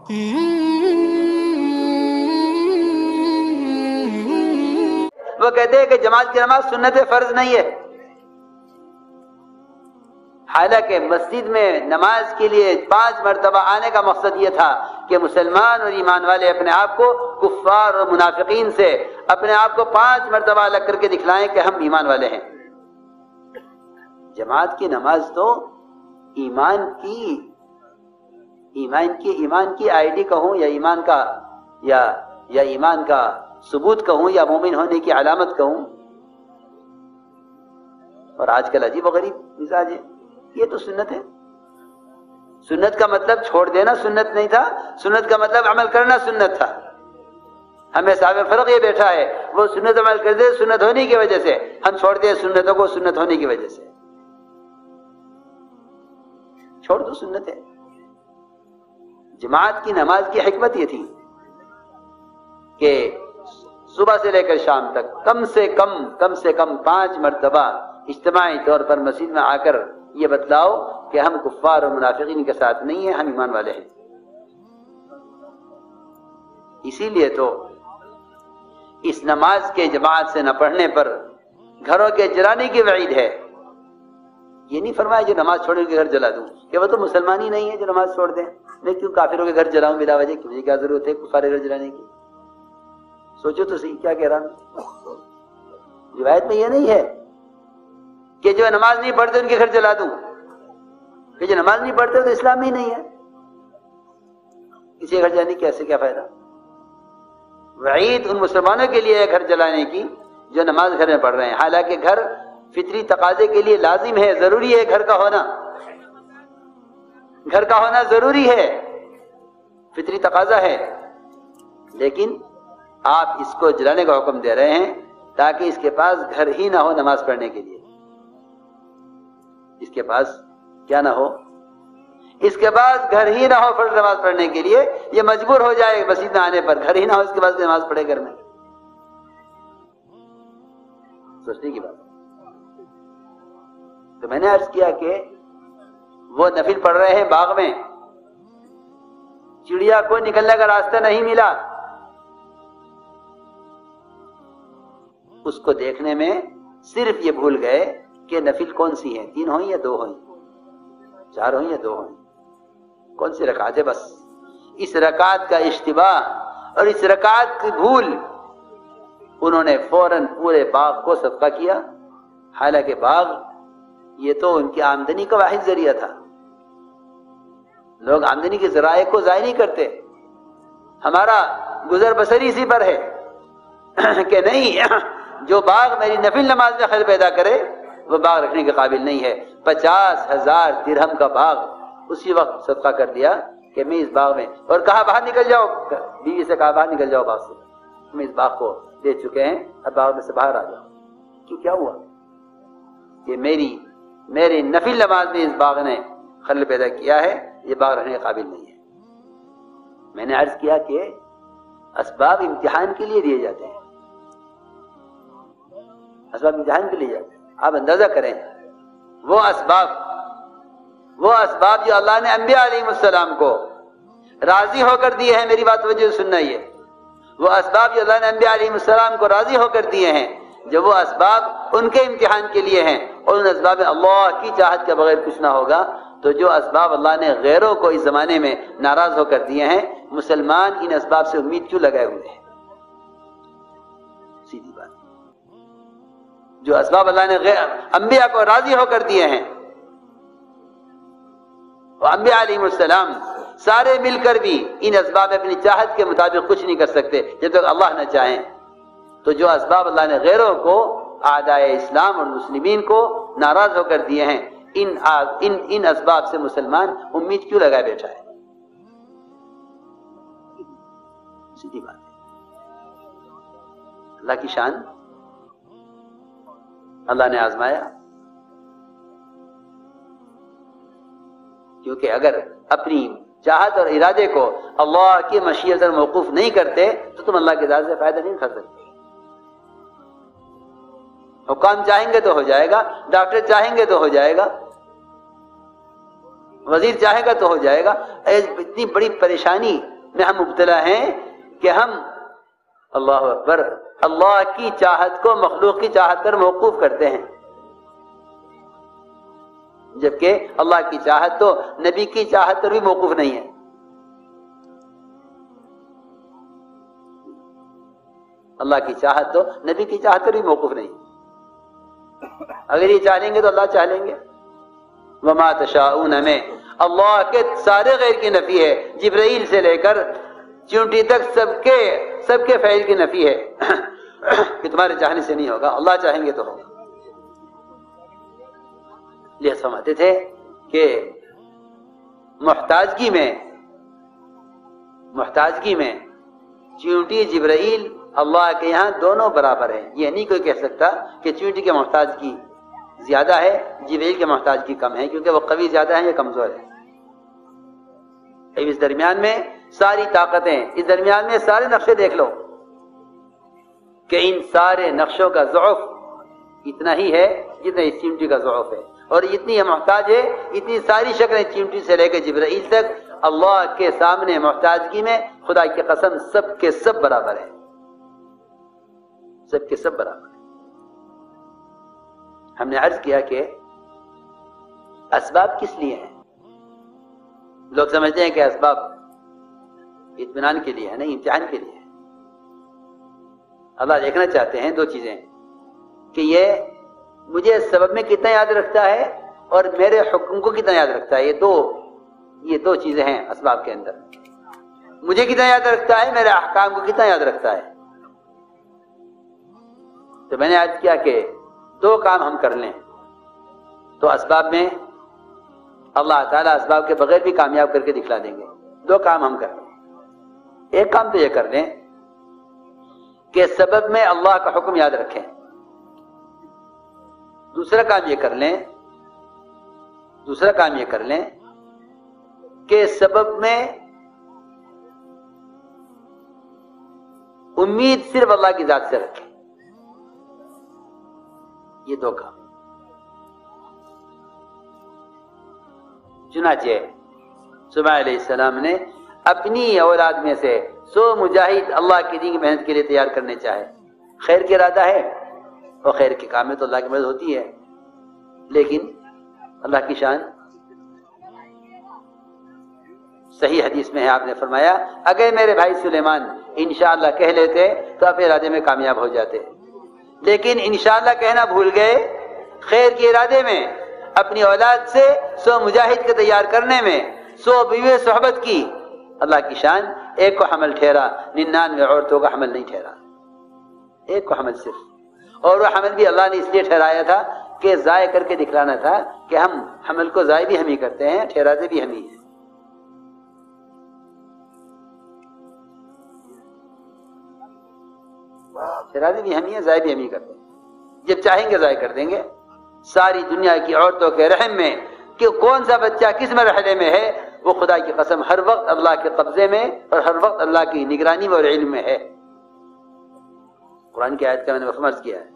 وہ کہتے ہیں کہ جماعت کی نماز سنت فرض نہیں ہے، حالانکہ مسجد میں نماز کے لیے 5 مرتبہ آنے کا مقصد یہ تھا کہ مسلمان اور ایمان والے اپنے آپ کو کفار اور منافقین سے اپنے آپ کو 5 مرتبہ الگ کر کے دکھلائیں کہ ہم ایمان والے ہیں۔ جماعت کی نماز تو ایمان کی آئی ڈی کہوں یا ایمان کا ثبوت کہوں یا مومن ہونے کی علامت کہوں، اور آج کل عجیب و غریب مزاج ہے۔ یہ تو سنت ہے، سنت کا مطلب چھوڑ دینا سنت نہیں تھا، سنت کا مطلب عمل کرنا سنت تھا۔ ہمیں صاحب فرق یہ بیٹھا ہے، وہ سنت عمل کرتے سنت ہونے کی وجہ سے، ہم چھوڑتے ہیں سنتوں کو سنت ہونے کی وجہ سے۔ چھوڑ دو، سنت ہے۔ جماعت کی نماز کی حکمت یہ تھی کہ صبح سے لے کر شام تک کم سے کم 5 مرتبہ اجتماعی طور پر مسجد میں آ کر یہ بتلاؤ کہ ہم کفار اور منافقین کے ساتھ نہیں ہیں، ہم ایمان والے ہیں۔ اسی لیے تو اس نماز کے جماعت سے نہ پڑھنے پر گھروں کے جلانے کی وعید ہے۔ یہ نہیں فرمایا جو نماز چھوڑنے کے گھر جلا دوں، کہ وہ تو مسلمان ہی نہیں ہے جو نماز چھوڑ دیں، میں کیوں کافروں کے گھر جلاؤں بلا وجہ، مجھے کیا ضرورت ہے کفار کے گھر جلانے کی؟ سوچو تو صحیح کیا کہہ رہا ہوں۔ روایت میں یہ نہیں ہے کہ جو نماز نہیں پڑھتے ان کے گھر جلا دوں، کہ جو نماز نہیں پڑھتے تو اسلام ہی نہیں ہے، کسی گھر جانے کی ایسے کیا فائدہ؟ وعید ان مسلمانوں کے لیے ہے گھر جلانے کی جو نماز گھر میں پڑھ رہے ہیں، حالانکہ گھر فطری تقاضے کے لیے لازم ہے، ضروری ہے، گھر کا ہونا ضروری ہے، فطری تقاضا ہے، لیکن آپ اس کو جلانے کا حکم دے رہے ہیں تاکہ اس کے پاس گھر ہی نہ ہو نماز پڑھنے کے لیے۔ اس کے پاس کیا نہ ہو؟ اس کے پاس گھر ہی نہ ہو فرض نماز پڑھنے کے لیے، یہ مجبور ہو جائے مسجد میں آنے پر، گھر ہی نہ ہو اس کے پاس نماز پڑھے گھر میں۔ سوچنے کی بات۔ تو میں نے عرض کیا کہ وہ نفل پڑھ رہے ہیں باغ میں، چڑیا کو نکلنے کا راستہ نہیں ملا، اس کو دیکھنے میں صرف یہ بھول گئے کہ نفل کون سی ہیں، 3 ہوئیں یا 2 ہوئیں، 4 ہوئیں یا 2 ہوئیں، کون سی رکعت ہے؟ بس اس رکعت کا اشتباہ اور اس رکعت کی بھول انہوں نے فوراً پورے باغ کو صدقہ کیا، حالانکہ باغ یہ تو ان کی آمدنی کا واحد ذریعہ تھا۔ لوگ آمدنی کے ذرائع کو ضائع نہیں کرتے، ہمارا گزر بسر اسی پر ہے کہ نہیں، جو باغ میری نفل نماز میں خیر پیدا کرے وہ باغ رکھنے کے قابل نہیں ہے۔ 50,000 درہم کا باغ اسی وقت صدقہ کر دیا کہ میں اس باغ میں، اور کہا باہر نکل جاؤ، بیوی سے کہا باہر نکل جاؤ باغ سے، ہم اس باغ کو دے چکے ہیں، اب باغ میں سے باہر آ جاؤ۔ کیا ہوا کہ میری نفل نماز میں اس باغ نے خلل پیدا کیا ہے، یہ باغ رہنے کے قابل نہیں ہے۔ میں نے عرض کیا کہ اسباب امتحان کے لیے دیے جاتے ہیں، اسباب امتحان کے لیے جاتے ہیں۔ آپ اندازہ کریں وہ اسباب جو اللہ نے انبیاء علیہ السلام کو راضی ہو کر دیے ہیں، میری بات توجہ سننا، یہ وہ اسباب جو اللہ نے انبیاء علیہ السلام کو راضی ہو کر دیے ہیں، جب وہ اسباب ان کے امتحان کے لیے ہیں اور ان اسباب میں اللہ کی چاہت کے بغیر کچھ نہ ہوگا، تو جو اسباب اللہ نے غیروں کو اس زمانے میں ناراض ہو کر دیے ہیں، مسلمان ان اسباب سے امید کیوں لگائے ہوئے ہیں؟ سیدھی بات، جو اسباب اللہ نے انبیاء کو راضی ہو کر دیے ہیں، اور انبیاء علیہ السلام سارے مل کر بھی ان اسباب میں اپنی چاہت کے مطابق کچھ نہیں کر سکتے جب تک اللہ نہ چاہیں۔ تو جو اسباب اللہ نے غیروں کو، اعدائے اسلام اور مسلمین کو ناراض ہو کر دیے ہیں، ان اسباب سے مسلمان امید کیوں لگائے بیٹھا ہے؟ سیدھی بات ہے۔ اللہ کی شان، اللہ نے آزمایا، کیونکہ اگر اپنی چاہت اور ارادے کو اللہ کی مشیت پر موقوف نہیں کرتے تو تم اللہ کی ذات سے فائدہ نہیں کر سکتے۔ حکام چاہیں گے تو ہو جائے گا، ڈاکٹر چاہیں گے تو ہو جائے گا، وزیر چاہے گا تو ہو جائے گا۔ اتنی بڑی پریشانی میں ہم مبتلا ہیں کہ ہم اللہ اکبر اللہ کی چاہت کو مخلوق کی چاہت پر موقوف کرتے ہیں، جبکہ اللہ کی چاہت تو نبی کی چاہت پر بھی موقوف نہیں ہے۔ اللہ کی چاہت تو نبی کی چاہت پر بھی موقوف نہیں، اگر یہ چاہیں گے تو اللہ چاہ لیں گے۔ وما تشاءون میں اللہ کے سارے غیر کی نفی ہے، جبرائیل سے لے کر چونٹی تک سب کے فعل کی نفی ہے کہ تمہارے چاہنے سے نہیں ہوگا، اللہ چاہیں گے تو ہوگا۔ لہذا فرماتے تھے کہ محتاجگی میں چونٹی جبرائیل اللہ کے یہاں دونوں برابر ہیں۔ یہ نہیں کوئی کہہ سکتا کہ چونٹی کے محتاجگی زیادہ ہے، جبرائیل کے محتاجگی کم ہے، کیونکہ وہ قوی زیادہ ہیں یا کمزور ہے۔ اس درمیان میں ساری طاقتیں، اس درمیان میں سارے نقشے دیکھ لو کہ ان سارے نقشوں کا ضعف اتنا ہی ہے جتنا اس چمٹی کا ضعف ہے، اور اتنی یہ محتاج ہے، اتنی ساری شکلیں چمٹی سے لے کے جبرائیل تک اللہ کے سامنے محتاجگی میں خدا کی قسم سب کے سب برابر ہے، سب کے سب برابر ہے۔ ہم نے عرض کیا کہ اسباب کس لیے ہیں؟ لوگ سمجھتے ہیں کہ اسباب اطمینان کے لیے ہے، نہیں، امتحان کے لیے ہے۔ اللہ دیکھنا چاہتے ہیں دو چیزیں، کہ یہ مجھے سبب میں کتنا یاد رکھتا ہے اور میرے حکم کو کتنا یاد رکھتا ہے۔ یہ دو چیزیں ہیں اسباب کے اندر، مجھے کتنا یاد رکھتا ہے، میرے احکام کو کتنا یاد رکھتا ہے۔ تو میں نے عرض کیا کہ دو کام ہم کر لیں تو اسباب میں اللہ تعالیٰ اسباب کے بغیر بھی کامیاب کر کے دکھلا دیں گے۔ دو کام ہم کر لیں، ایک کام تو یہ کر لیں کہ سبب میں اللہ کا حکم یاد رکھیں، دوسرا کام یہ کر لیں کہ سبب میں امید صرف اللہ کی ذات سے رکھیں۔ یہ دو کام۔ چنانچہ سلیمان علیہ السلام نے اپنی اولاد میں سے 100 مجاہد اللہ کی دین کی محنت کے لیے تیار کرنے چاہے۔ خیر کا ارادہ ہے اور خیر کے کام میں تو اللہ کی مدد ہوتی ہے، لیکن اللہ کی شان صحیح حدیث میں ہے، آپ نے فرمایا اگر میرے بھائی سلیمان انشاءاللہ کہہ لیتے تو اپنے ارادے میں کامیاب ہو جاتے، لیکن انشاءاللہ کہنا بھول گئے۔ خیر کے ارادے میں اپنی اولاد سے 100 مجاہد کے تیار کرنے میں 100 بیوی صحبت کی، اللہ کی شان ایک کو حمل ٹھہرا، 99 عورتوں کا حمل نہیں ٹھہرا، ایک کو حمل صرف، اور وہ حمل بھی اللہ نے اس لیے ٹھہرایا تھا کہ ضائع کر کے دکھلانا تھا کہ ہم حمل کو ضائع بھی ہم ہی کرتے ہیں، ٹھہراتے بھی ہم ہی ہیں۔ ٹھہراتے بھی ہم ہی ہیں، ضائع بھی ہم ہی کرتے ہیں، جب چاہیں گے ضائع کر دیں گے۔ ساری دنیا کی عورتوں کے رحم میں کہ کون سا بچہ کس مرحلے میں ہے، وہ خدا کی قسم ہر وقت اللہ کے قبضے میں اور ہر وقت اللہ کی نگرانی میں اور علم میں ہے۔ قرآن کی آیت کا میں نے فرض کیا ہے